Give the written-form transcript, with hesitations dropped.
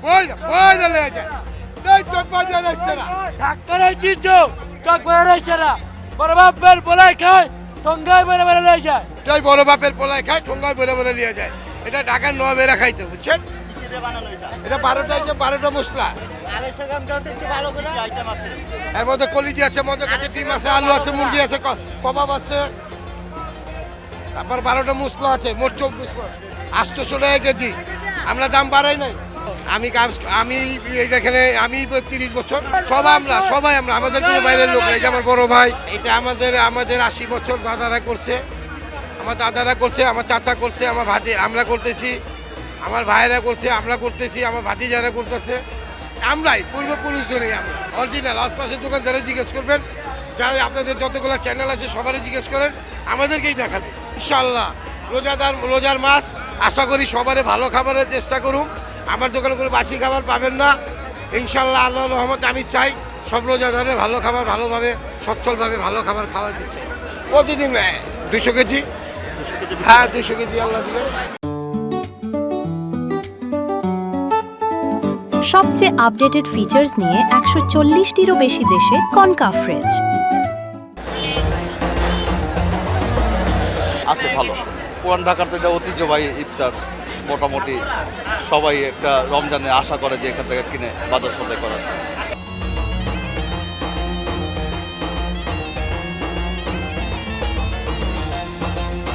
বইরা লয়ে যায় এই চক বাজার আসছে না ঢাকার ঐতিহ্য চক বাজার আসছে না বড় বাপের বলাই খায় ঠঙ্গায় বলে বলে লয়ে যায় এটাই বড় বাপের পোলায় খায় ঠোঙ্গায় বলে বলে নিয়ে যায় এটা ঢাকার নবাবেরা খাইতো বুঝছেন এটা 12টা মশলা এর মধ্যে কলিজি আছে মধ্যে কাছে ডিম আছে আলু আছে মুরগি আছে কবাব আছে তারপর 12টা মশলা আছে মোট 24 800 টাকা কেজি আমরা দাম বাড়াই নাই আমি এখানে আমি 30 বছর সবাই আমরা আমাদের কোনো বাইরের লোক নাই যে আমার বড় ভাই এটা আমাদের 80 বছর দাদারা করছে আমার দাদারা করছে আমার চাচা করছে আমার ভাতি আমরা করতেছি আমার ভাইয়েরা করছে আমরা করতেছি আমার ভাতিজারা করতেছে আমরাই পূর্বপুরুষ ধরেই আমরা অরিজিনাল আশপাশের দোকানদারে জিজ্ঞেস করবেন যারা আপনাদের যতগুলো চ্যানেল আছে সবারই জিজ্ঞেস করেন আমাদেরকেই দেখাবে ইনশাআল্লাহ রোজার মাস আশা করি সবারই ভালো খাবারের চেষ্টা করুন আমার দোকানে কোনো বাসি খাবার পাবেন না ইনশাআল্লাহ আল্লাহর রহমতে আমি চাই সব রোজাদারে ভালো খাবার ভালোভাবে সচ্ছলভাবে ভালো খাবার খাওয়া দিচ্ছে প্রতিদিন 200 কেজি হ্যাঁ 200 কেজি আল্লাহ দিলে সবচেয়ে আপডেটেড ফিচার্স নিয়ে 140টিরও বেশি দেশে কনকাফ ফ্রিজ আছে ভালো পুরান ঢাকার তো এটা ঐতিহ্যবাহী ইফতার মোটামুটি সবাই একটা রমজানে আশা করে যে এখান থেকে কিনে বাজার সদাই করার